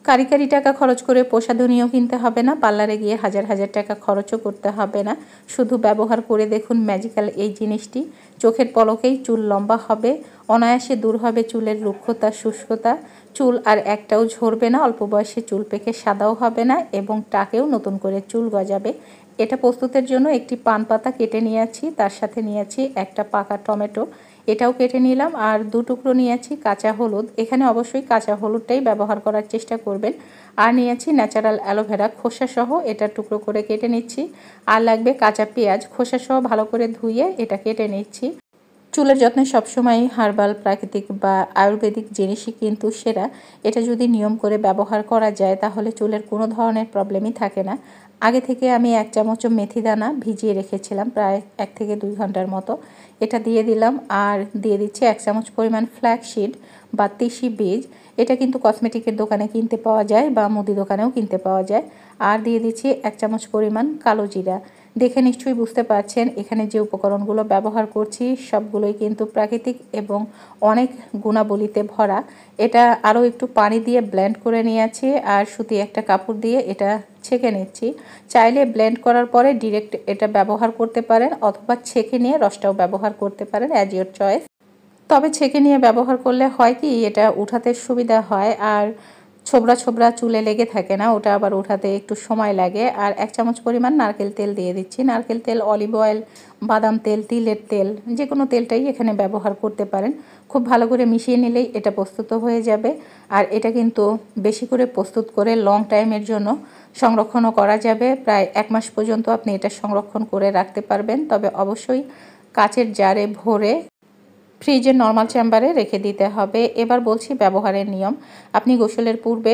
কারি কারি টাকা খরচ করে প্রসাধনীও কিনতে হবে না, পার্লারে গিয়ে হাজার হাজার টাকা খরচও করতে হবে না। শুধু ব্যবহার করে দেখুন ম্যাজিক্যাল এই জিনিসটি। চোখের পলকেই চুল লম্বা হবে, অনায়াসে দূর হবে চুলের রুক্ষতা শুষ্কতা, চুল আর একটাও ঝরবে না, অল্প বয়সে চুল পেকে সাদাও হবে না এবং টাকেও নতুন করে চুল গজাবে। এটা প্রস্তুতের জন্য একটি পান পাতা কেটে নিয়েছি, তার সাথে নিয়েছি একটা পাকা টমেটো, এটাও কেটে নিলাম, আর 2 টুকরো নিয়েছি কাঁচা হলুদ। এখানে অবশ্যই কাঁচা হলুদটাই ব্যবহার করার চেষ্টা করবেন। আর নিয়েছি ন্যাচারাল অ্যালোভেরা খোসাসহ, এটা টুকরো করে কেটে নিচ্ছি। আর লাগবে কাঁচা পেঁয়াজ, খোসাসহ ভালো করে ধুয়ে এটা কেটে নিচ্ছি। চুলের যত্নে সবসময় হার্বাল, প্রাকৃতিক বা আয়ুর্বেদিক জিনিসই কিন্তু সেরা। এটা যদি নিয়ম করে ব্যবহার করা যায় তাহলে চুলের কোনো ধরনের প্রবলেমই থাকে না। আগে থেকে আমি 1 চামচ মেথি দানা ভিজিয়ে রেখেছিলাম প্রায় 1 থেকে 2 ঘন্টার মতো, এটা দিয়ে দিলাম। আর দিয়ে দিচ্ছি 1 চামচ পরিমাণ ফ্ল্যাক্সিড বা তিসি বীজ, এটা কিন্তু কসমেটিকের দোকানে কিনতে পাওয়া যায় বা মুদি দোকানেও কিনতে পাওয়া যায়। আর দিয়ে দিচ্ছি 1 চামচ পরিমাণ কালো জিরা। দেখে নিশ্চয়ই বুঝতে পারছেন এখানে যে উপকরণগুলো ব্যবহার করছি সবগুলোই কিন্তু প্রাকৃতিক এবং অনেক গুণাবলীতে ভরা। এটা আরও একটু পানি দিয়ে ব্লেন্ড করে নিয়েছি আর সুতি একটা কাপড় দিয়ে এটা ছেঁকে নিচ্ছি। চাইলে ব্লেন্ড করার পরে ডিরেক্ট এটা ব্যবহার করতে পারেন অথবা ছেঁকে নিয়ে রসটাও ব্যবহার করতে পারেন, অ্যাজ ইয়োর চয়েস। তবে ছেঁকে নিয়ে ব্যবহার করলে হয় কি, এটা উঠাতে সুবিধা হয় আর ছোবড়া ছোবড়া চুলে লেগে থাকে না, ওটা আবার উঠাতে একটু সময় লাগে। আর 1 চামচ পরিমাণ নারকেল তেল দিয়ে দিচ্ছি। নারকেল তেল, অলিভ অয়েল, বাদাম তেল, তিলের তেল, যে কোনো তেলটাই এখানে ব্যবহার করতে পারেন। খুব ভালো করে মিশিয়ে নিলেই এটা প্রস্তুত হয়ে যাবে। আর এটা কিন্তু বেশি করে প্রস্তুত করে লং টাইমের জন্য সংরক্ষণও করা যাবে, প্রায় 1 মাস পর্যন্ত আপনি এটা সংরক্ষণ করে রাখতে পারবেন। তবে অবশ্যই কাচের জারে ভরে ফ্রিজের নর্মাল চেম্বারে রেখে দিতে হবে। এবার বলছি ব্যবহারের নিয়ম। আপনি গোসলের পূর্বে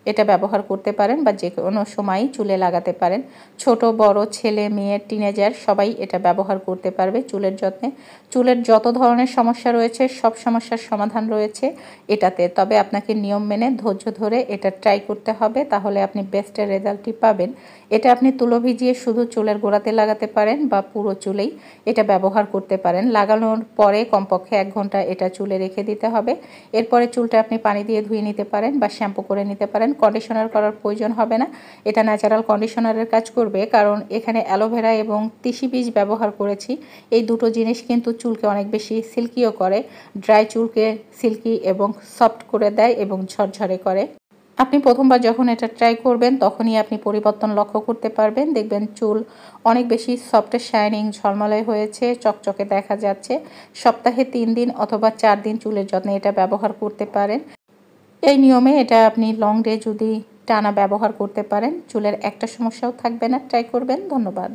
এটা ব্যবহার করতে পারেন বা যে কোনো সময়ই চুলে লাগাতে পারেন। ছোট বড়, ছেলে মেয়ে, টিনেজার সবাই এটা ব্যবহার করতে পারবে চুলের যত্নে। চুলের যত ধরনের সমস্যা রয়েছে সব সমস্যার সমাধান রয়েছে এটাতে। তবে আপনাকে নিয়ম মেনে ধৈর্য ধরে এটা ট্রাই করতে হবে, তাহলে আপনি বেস্টের রেজাল্টটি পাবেন। এটা আপনি তুলো ভিজিয়ে শুধু চুলের গোড়াতে লাগাতে পারেন বা পুরো চুলেই এটা ব্যবহার করতে পারেন। লাগানোর পরে কমপক্ষে 1 ঘন্টা এটা চুলে রেখে দিতে হবে। এরপরে চুলটা আপনি পানি দিয়ে ধুয়ে নিতে পারেন বা শ্যাম্পু করে নিতে পারেন। কন্ডিশনার করার প্রয়োজন হবে না, এটা ন্যাচারাল কন্ডিশনারের কাজ করবে, কারণ এখানে অ্যালোভেরা এবং তিসি বীজ ব্যবহার করেছি। এই দুটো জিনিস কিন্তু চুলকে অনেক বেশি সিল্কিও করে, ড্রাই চুলকে সিল্কি এবং সফট করে দেয় এবং ঝরঝরে করে। আপনি প্রথমবার যখন এটা ট্রাই করবেন তখনই আপনি পরিবর্তন লক্ষ্য করতে পারবেন। দেখবেন চুল অনেক বেশি সফট, শাইনিং, ঝলমলে হয়েছে, চকচকে দেখা যাচ্ছে। সপ্তাহে 3 দিন অথবা 4 দিন চুলের যত্নে এটা ব্যবহার করতে পারেন। এই নিয়মে এটা আপনি লং ডে যদি টানা ব্যবহার করতে পারেন, চুলের একটা সমস্যাও থাকবে না। ট্রাই করবেন। ধন্যবাদ।